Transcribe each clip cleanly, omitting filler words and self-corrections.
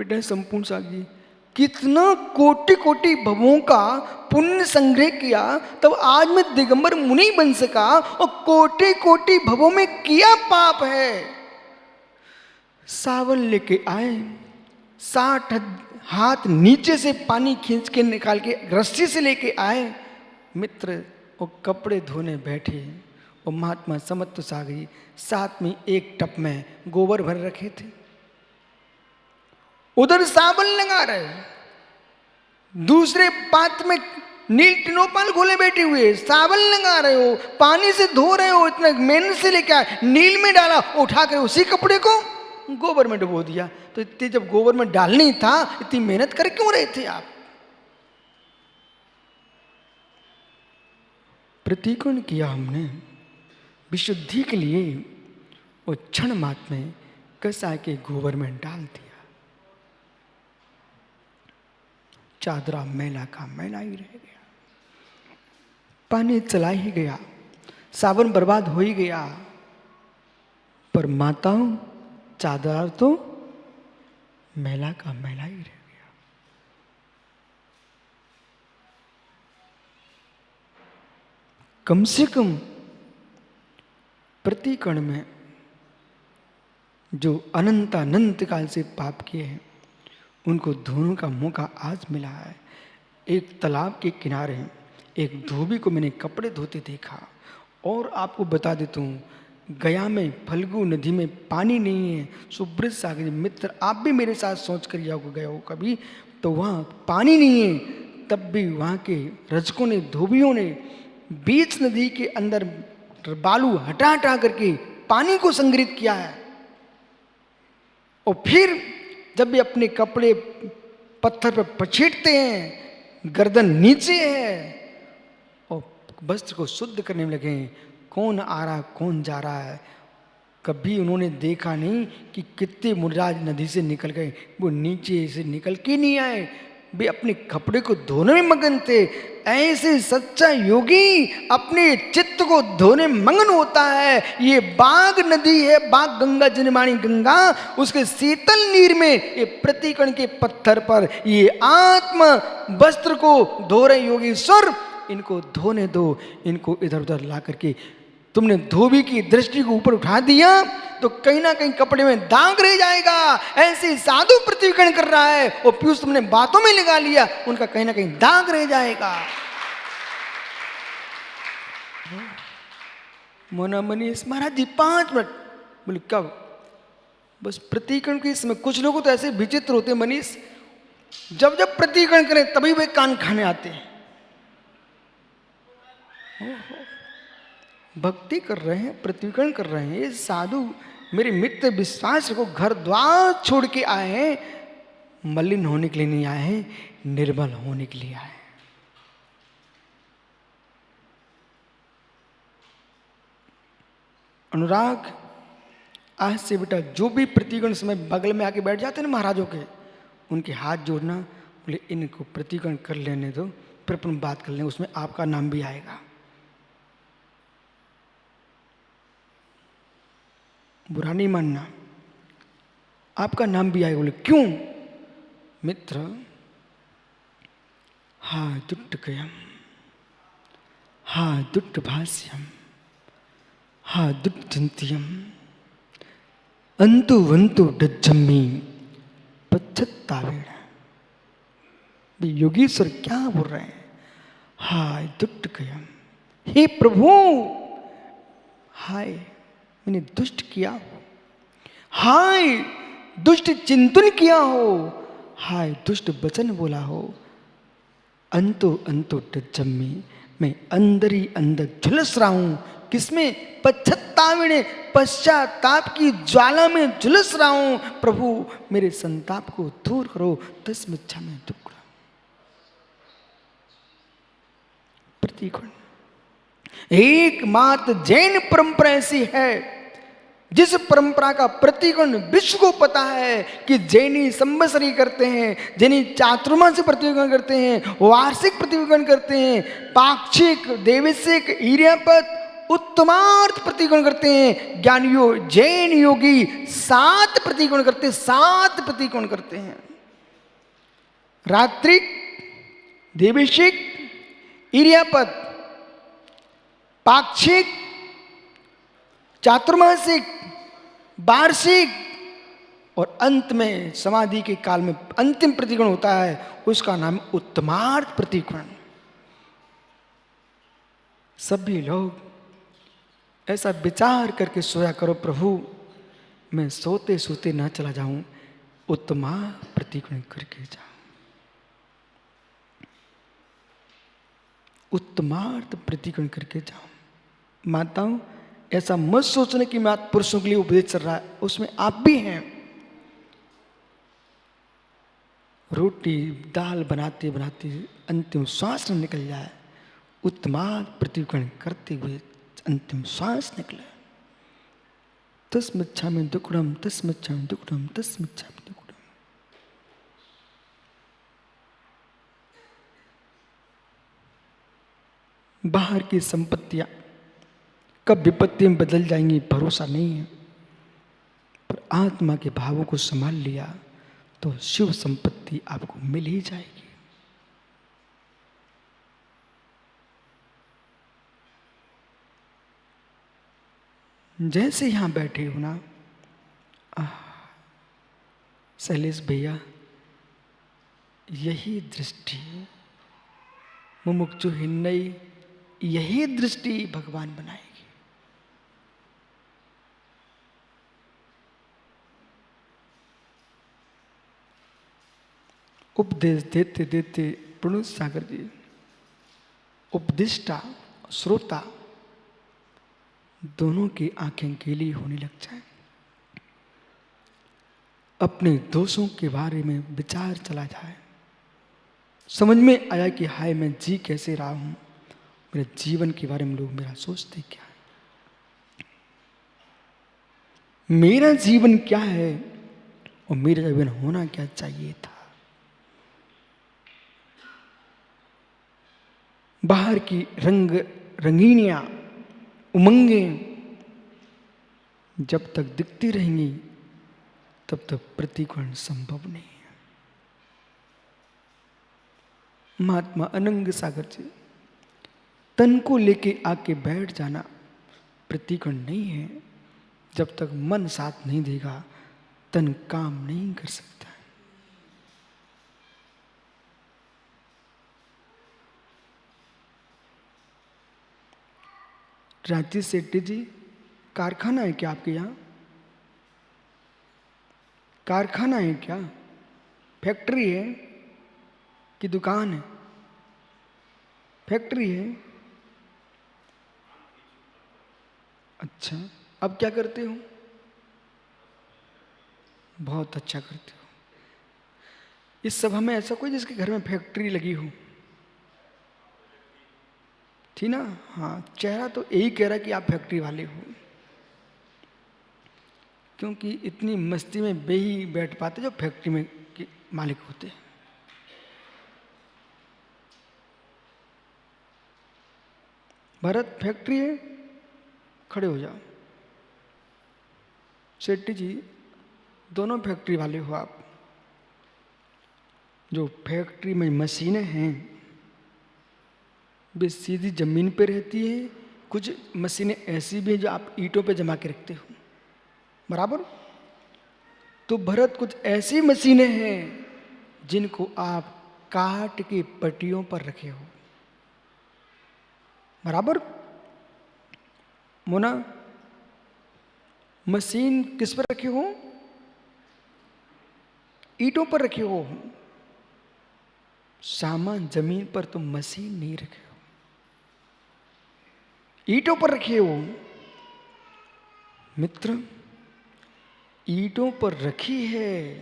बेटा संपूर्ण सागर कितना कोटि कोटि भवों का पुण्य संग्रह किया, तब आज मैं दिगंबर मुनि बन सका, और कोटि कोटि भवों में किया पाप है। सावन लेके आए, 60 हाथ नीचे से पानी खींच के निकाल के रस्सी से लेके आए, मित्र वो कपड़े धोने बैठे, और महात्मा समत्व सागरी साथ में एक टप में गोबर भर रखे थे, उधर साबन लगा रहे, दूसरे पात्र में नील टिनोपाल खोले बैठे हुए साबन लगा रहे हो, पानी से धो रहे हो, इतना मेहनत से लेके आए, नील में डाला, उठा कर उसी कपड़े को गोबर में डुबो दिया। तो इतने जब गोबर में डालनी था, इतनी मेहनत कर क्यों रहे थे आप? प्रतिकोण किया हमने विशुद्धि के लिए, वो क्षण मात्र में कसा के गोबर में डाल दिया। चादरा मैला का मैला ही रह गया, पानी चला ही गया, साबुन बर्बाद हो ही गया, पर माताओं चादर तो मैला का मैला ही रह गया। कम से कम प्रतिकण में जो अनंत काल से पाप किए हैं, उनको धोने का मौका आज मिला है। एक तालाब के किनारे एक धोबी को मैंने कपड़े धोते देखा, और आपको बता देता हूँ, गया में फल्गु नदी में पानी नहीं है, सुब्रत सागर मित्र आप भी मेरे साथ सोच कर गए हो कभी, तो वहाँ पानी नहीं है, तब भी वहाँ के रजकों ने, धोबियों ने बीच नदी के अंदर बालू हटा हटा करके पानी को संग्रहित किया है। और फिर जब भी अपने कपड़े पत्थर पर पछेटते हैं, गर्दन नीचे है, और वस्त्र को शुद्ध करने में लगे, कौन आ रहा कौन जा रहा है, कभी उन्होंने देखा नहीं कि कितने मुर्राज नदी से निकल गए, वो नीचे से निकल के नहीं आए, वे अपने कपड़े को धोने में मगन थे। ऐसे सच्चा योगी अपने चित्त को धोने मगन होता है। ये बाग नदी है, बाग गंगा जनमानी गंगा, उसके शीतल नीर में ये प्रतिकण के पत्थर पर ये आत्म वस्त्र को धो रहे योगीश्वर, इनको धोने दो, इनको इधर उधर ला करके। तुमने धोबी की दृष्टि को ऊपर उठा दिया तो कहीं ना कहीं कपड़े में दाग रह जाएगा। ऐसे साधु प्रतिकरण कर रहा है, और पीयूष तुमने बातों में लगा लिया, उनका कहीं ना कहीं दाग रह जाएगा। मोना मनीष महाराज जी 5 मिनट, बोले कब? बस प्रतिकरण के इसमें कुछ लोग तो ऐसे विचित्र होते हैं मनीष, जब जब प्रतिकरण करें तभी वे कान खाने आते हैं। भक्ति कर रहे हैं, प्रतिकरण कर रहे हैं, ये साधु मेरे मित्र विश्वास को घर द्वार छोड़ के आए हैं, मलिन होने के लिए नहीं आए हैं, निर्मल होने के लिए आए हैं। अनुराग, आज से बेटा जो भी प्रतिकरण समय बगल में आके बैठ जाते हैं ना महाराजों के, उनके हाथ जोड़ना, बोले इनको प्रतिकरण कर लेने दो, फिर अपन बात कर लें, उसमें आपका नाम भी आएगा। बुरा नहीं मानना, आपका नाम भी आएगा। बोले क्यों? मित्र, हा दुट्टकयम, हा दुट्ट भाष्यम, हा दुट्टंत्यम, अंतु वंतु डज्जम्मी पच्छत्तावेण। योगीश्वर क्या बोल रहे हैं? हाय दुट्टकयम, हे प्रभु, हाय मैंने दुष्ट किया हो, हाय दुष्ट चिंतन किया हो, हाय दुष्ट वचन बोला हो, अंतो अंतो डज्जम्मी, मैं अंदर ही अंदर झुलस रहा हूं। किसमें? पश्चाताप, पश्चाताप की ज्वाला में झुलस रहा हूं। प्रभु मेरे संताप को दूर करो, तस्मिच्छा में दुख। प्रतिकोण एकमात्र जैन परंपरा ऐसी है जिस परंपरा का प्रतिकोण विश्व को पता है कि जैनी संवत्सरी करते हैं, जैनी चातुर्मास्य प्रतिकोण करते हैं, वार्षिक प्रतिकोण करते हैं, पाक्षिक, देवसिक, ईर्यापत, उत्तमार्थ प्रतिकोण करते हैं। ज्ञानियों जैन योगी 7 प्रतिकोण करते हैं, 7 प्रतिकोण करते हैं। रात्रिक, देविशिक, इरियापद, पाक्षिक, चातुर्मासिक, वार्षिक और अंत में समाधि के काल में अंतिम प्रतिगण होता है, उसका नाम उत्तमार्थ प्रतिगण। सभी लोग ऐसा विचार करके सोया करो, प्रभु मैं सोते सोते ना चला जाऊं, उत्तमार्थ प्रतिगण करके जाऊं। उत्तमार्थ प्रतिगण करके जाऊं। माताओं, ऐसा मत सोचने कि मात्र पुरुषों के लिए उपदेश चल रहा है, उसमें आप भी हैं। रोटी दाल बनाते बनाते अंतिम श्वास न निकल जाए, उत्तमार्थ प्रतिगण करते हुए अंतिम श्वास निकले। तस्मिच्छामि दुक्कडम, तस्मिच्छामि दुक्कडम, तस्मिच्छामि दुक्कडम। बाहर की संपत्तियां कब विपत्ति में बदल जाएंगी भरोसा नहीं है, पर आत्मा के भावों को संभाल लिया तो शिव संपत्ति आपको मिल ही जाएगी। जैसे यहां बैठे हो ना, शैलेश भैया, यही दृष्टि मुमुक्षु हिन्नई, यही दृष्टि भगवान बनाएगी। उपदेश देते देते प्रणुत सागर जी, उपदिष्टा श्रोता दोनों की आंखें गीली होने लग जाए। अपने दोषों के बारे में विचार चला जाए, समझ में आया कि हाय मैं जी कैसे रहा हूं, मेरे जीवन के बारे में लोग मेरा सोचते क्या है, मेरा जीवन क्या है और मेरा जीवन होना क्या चाहिए था। बाहर की रंगीनियां, उमंगें जब तक दिखती रहेंगी तब तक प्रतिगण संभव नहीं है। महात्मा अनंग सागर जी, तन को लेके आके बैठ जाना प्रतिगण नहीं है। जब तक मन साथ नहीं देगा तन काम नहीं कर सकता। रांची सेठी जी, कारखाना है क्या आपके यहाँ? कारखाना है क्या? फैक्ट्री है कि दुकान है? फैक्ट्री है। अच्छा, अब क्या करते हो? बहुत अच्छा करते हो। इस सभा में ऐसा कोई जिसके घर में फैक्ट्री लगी हो? थी ना? हाँ, चेहरा तो यही कह रहा कि आप फैक्ट्री वाले हो, क्योंकि इतनी मस्ती में वे ही बैठ पाते जो फैक्ट्री में के मालिक होते हैं। भरत, फैक्ट्री है, खड़े हो जाओ। शेट्टी जी, दोनों फैक्ट्री वाले हो आप। जो फैक्ट्री में मशीनें हैं वे सीधी जमीन पे रहती है, कुछ मशीनें ऐसी भी हैं जो आप ईंटों पे जमा के रखते हो, बराबर? तो भरत, कुछ ऐसी मशीनें हैं जिनको आप काट के पट्टियों पर रखे हो, बराबर? मोना, मशीन किस पर रखे हो? ईंटों पर रखे हो। सामान जमीन पर तो मशीन नहीं रखे हो, ईंटों पर रखे हो। मित्र, ईंटों पर रखी है,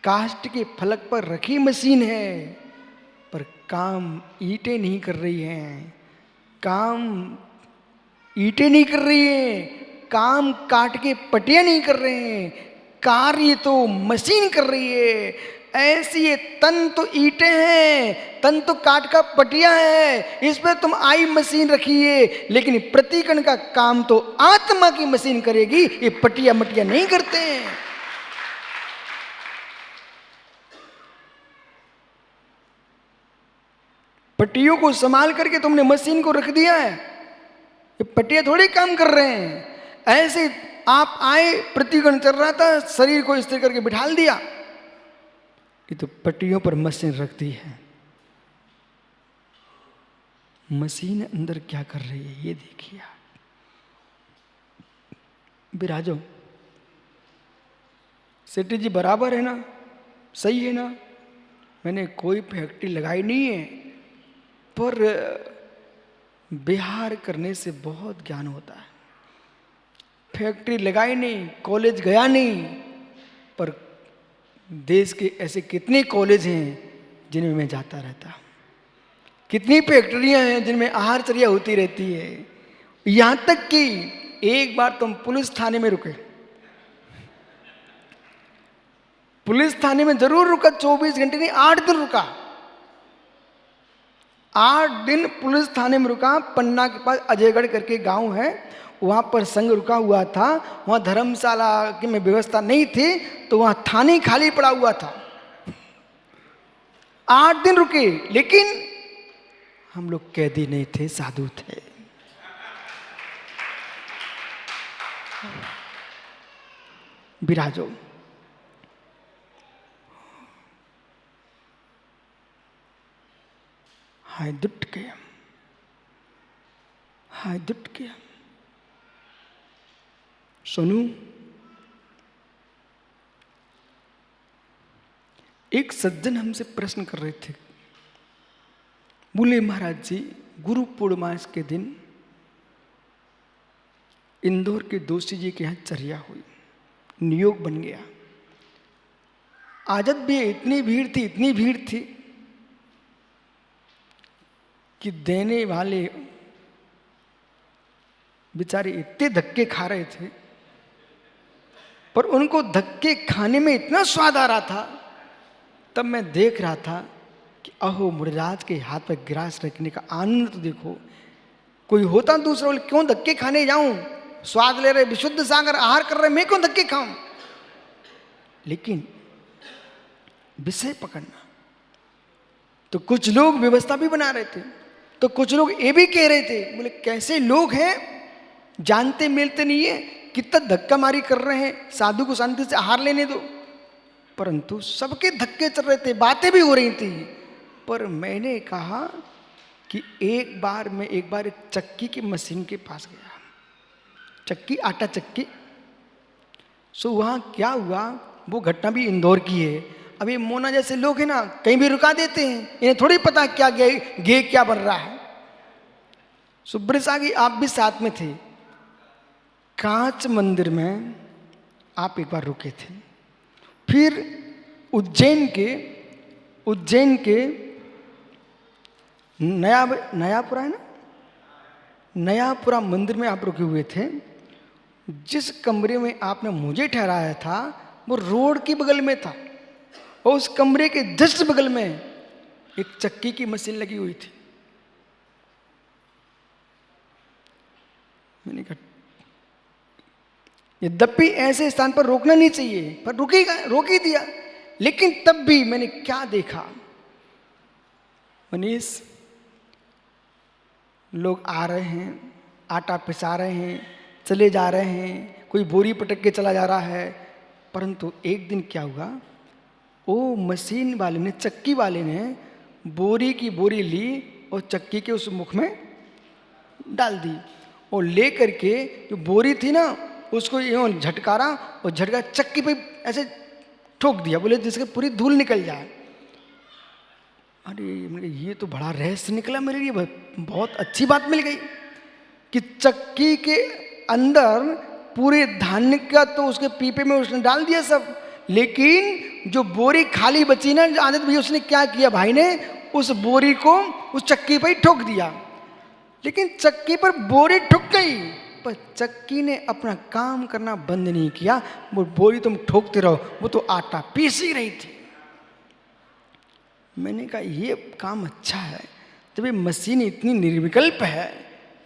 काष्ठ के फलक पर रखी मशीन है, पर काम ईंटें नहीं कर रही हैं, काम ईंटें नहीं कर रही हैं, काम काट के पटियां नहीं कर रहे हैं, कार्य तो मशीन कर रही है। ऐसी ये तन तो ईंटें हैं, तन तो काट का पटिया है, इस पर तुम आई मशीन रखिए, लेकिन प्रतिकण का काम तो आत्मा की मशीन करेगी, ये पटिया मटिया नहीं करते हैं। पट्टियों को संभाल करके तुमने मशीन को रख दिया है। ये पट्टियां थोड़ी काम कर रहे हैं। ऐसे आप आए, प्रतिगण चल रहा था, शरीर को स्थिर करके बिठा दिया। ये तो पट्टियों पर मशीन रख दी है। मशीन अंदर क्या कर रही है ये देखिए आप। विराजो, सेठी जी बराबर है ना, सही है ना। मैंने कोई फैक्ट्री लगाई नहीं है, पर बिहार करने से बहुत ज्ञान होता है। फैक्ट्री लगाई नहीं, कॉलेज गया नहीं, पर देश के ऐसे कितने कॉलेज हैं जिनमें मैं जाता रहता हूँ। कितनी फैक्ट्रियां हैं जिनमें आहारचर्या होती रहती है। यहां तक कि एक बार तुम पुलिस थाने में रुके, पुलिस थाने में जरूर रुका, 24 घंटे नहीं, 8 दिन रुका। 8 दिन पुलिस थाने में रुका। पन्ना के पास अजयगढ़ करके गांव है, वहां पर संघ रुका हुआ था। वहां धर्मशाला की में व्यवस्था नहीं थी, तो वहां थाने खाली पड़ा हुआ था। 8 दिन रुके, लेकिन हम लोग कैदी नहीं थे, साधु थे। विराजो, हाय दुट के, हाय दुट के। सुनू, एक सज्जन हमसे प्रश्न कर रहे थे। बोले महाराज जी, गुरु पूर्णिमास के दिन इंदौर के दोषी जी के यहाँ चर्या हुई, नियोग बन गया। आजत भी इतनी भीड़ थी, इतनी भीड़ थी कि देने वाले बेचारे इतने धक्के खा रहे थे, पर उनको धक्के खाने में इतना स्वाद आ रहा था। तब मैं देख रहा था कि अहो, मुराज के हाथ पर गिलास रखने का आनंद तो देखो। कोई होता दूसरा, बोले क्यों धक्के खाने जाऊं, स्वाद ले रहे, विशुद्ध सागर आहार कर रहे, मैं क्यों धक्के खाऊं। लेकिन विषय पकड़ना, तो कुछ लोग व्यवस्था भी बना रहे थे, तो कुछ लोग ये भी कह रहे थे, बोले कैसे लोग हैं, जानते मिलते नहीं है, कितना धक्का मारी कर रहे हैं, साधु को शांति से आहार लेने दो। परंतु सबके धक्के चल रहे थे, बातें भी हो रही थी। पर मैंने कहा कि एक बार एक चक्की की मशीन के पास गया, चक्की, आटा चक्की। सो वहाँ क्या हुआ, वो घटना भी इंदौर की है। अब ये मोना जैसे लोग हैं ना, कहीं भी रुका देते हैं, इन्हें थोड़ी पता क्या घे क्या बन रहा है। सुब्रत सागी, आप भी साथ में थे। कांच मंदिर में आप एक बार रुके थे। फिर उज्जैन के नयापुरा है ना, नयापुरा मंदिर में आप रुके हुए थे। जिस कमरे में आपने मुझे ठहराया था वो रोड के बगल में था, और उस कमरे के जस्ट बगल में एक चक्की की मशीन लगी हुई थी। मैंने कहा यद्यपि ऐसे स्थान पर रोकना नहीं चाहिए, पर रोक ही दिया। लेकिन तब भी मैंने क्या देखा, मनीष, लोग आ रहे हैं, आटा पिसा रहे हैं, चले जा रहे हैं, कोई बोरी पटक के चला जा रहा है। परंतु एक दिन क्या हुआ, वो मशीन वाले ने, चक्की वाले ने बोरी की बोरी ली और चक्की के उस मुख में डाल दी, और ले करके जो बोरी थी ना उसको यूँ झटकारा, और झटका चक्की पे ऐसे ठोक दिया, बोले जिसके पूरी धूल निकल जाए। अरे ये तो बड़ा रहस्य निकला मेरे लिए, बहुत अच्छी बात मिल गई कि चक्की के अंदर पूरे धान्य का तो उसके पीपे में उसने डाल दिया सब, लेकिन जो बोरी खाली बची ना आदत भी, उसने क्या किया भाई ने, उस बोरी को उस चक्की पर ही ठोक दिया। लेकिन चक्की पर बोरी ठुक गई, पर चक्की ने अपना काम करना बंद नहीं किया। वो बोरी तुम ठोकते रहो, वो तो आटा पीस ही रही थी। मैंने कहा ये काम अच्छा है, जब ये मशीन इतनी निर्विकल्प है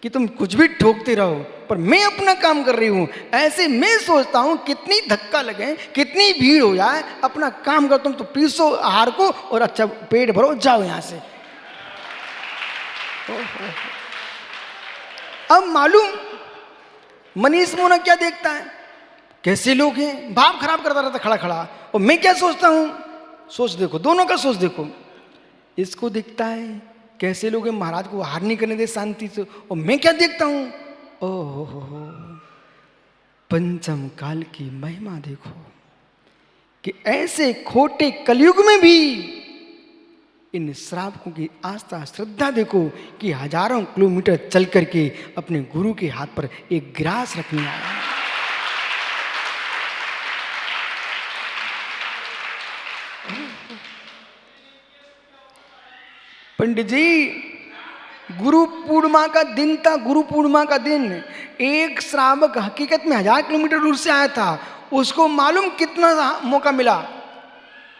कि तुम कुछ भी ठोकते रहो, पर मैं अपना काम कर रही हूं। ऐसे मैं सोचता हूं कितनी धक्का लगे, कितनी भीड़ हो जाए, अपना काम करो। तुम तो पीसो आहार को और अच्छा पेट भरो, जाओ यहां से। ओहो। अब मालूम मनीष मोना क्या देखता है, कैसे लोग हैं, भाव खराब करता रहता खड़ा खड़ा। और मैं क्या सोचता हूं, सोच देखो, दोनों का सोच देखो। इसको दिखता है कैसे लोग हैं, महाराज को हार नहीं करने दे शांति से। और मैं क्या देखता हूं, ओहो, पंचम काल की महिमा देखो कि ऐसे खोटे कलयुग में भी इन श्रावकों की आस्था श्रद्धा देखो कि हजारों किलोमीटर चल करके अपने गुरु के हाथ पर एक ग्रास रखने आया। पंडित जी, गुरु पूर्णिमा का दिन था, गुरु पूर्णिमा का दिन। एक श्रावक हकीकत में 1000 किलोमीटर दूर से आया था, उसको मालूम कितना मौका मिला।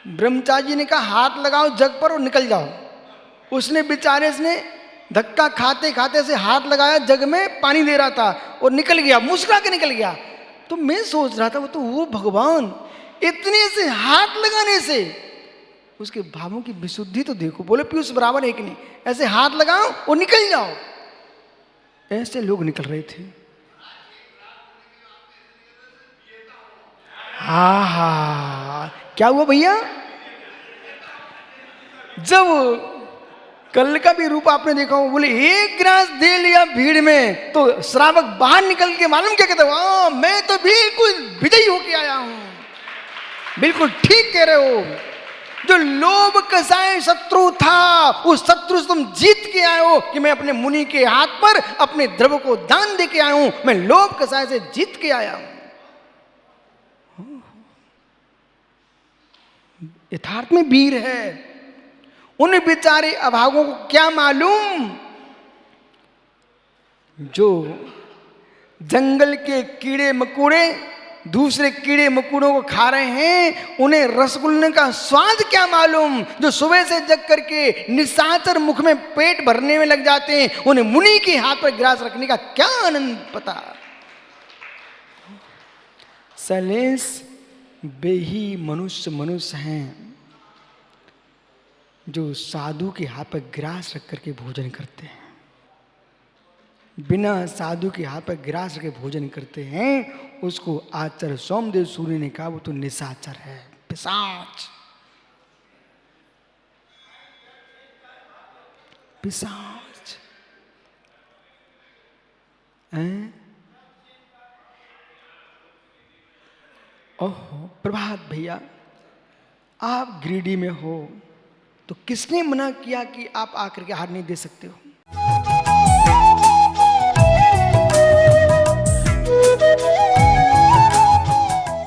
ब्रह्मचारी जी ने कहा हाथ लगाओ जग पर और निकल जाओ। उसने बेचारे ने धक्का खाते खाते से हाथ लगाया, जग में पानी दे रहा था और निकल गया, मुस्कुरा के निकल गया। तो मैं सोच रहा था वो भगवान इतने से हाथ लगाने से उसके भावों की विशुद्धि तो देखो। बोले पीयूष बराबर एक नहीं, ऐसे हाथ लगाओ और निकल जाओ। ऐसे लोग निकल रहे थे। हा, क्या हुआ भैया, जब कल का भी रूप आपने देखा हो, बोले एक गिलास दे लिया भीड़ में तो श्रावक बाहर निकल के मालूम क्या कहता है, मैं तो बिल्कुल विजयी होके आया हूं। बिल्कुल ठीक कह रहे हो, जो लोभ कसाय शत्रु था उस शत्रु से तुम जीत के आए हो कि मैं अपने मुनि के हाथ पर अपने द्रव्य को दान दे के आया हूं। मैं लोभ कसाय से जीत के आया हूं। यथार्थ में वीर है। उन बेचारे अभागों को क्या मालूम, जो जंगल के कीड़े मकोड़े दूसरे कीड़े मकोड़ों को खा रहे हैं, उन्हें रसगुल्ले का स्वाद क्या मालूम। जो सुबह से जग करके निशाचर मुख में पेट भरने में लग जाते हैं, उन्हें मुनि के हाथ पर गिलास रखने का क्या आनंद पता। सलेस बेही मनुष्य हैं जो साधु के हाथ पर गिलास रख करके भोजन करते हैं। बिना साधु के हाथ पर गिलास रख के भोजन करते हैं, उसको आचार्य सोमदेव सूर्य ने कहा वो तो निशाचर है, पिशाच। पिशाच हैं। ओहो प्रभात भैया, आप गिरिडीह में हो तो किसने मना किया कि आप आकर के हार नहीं दे सकते हो।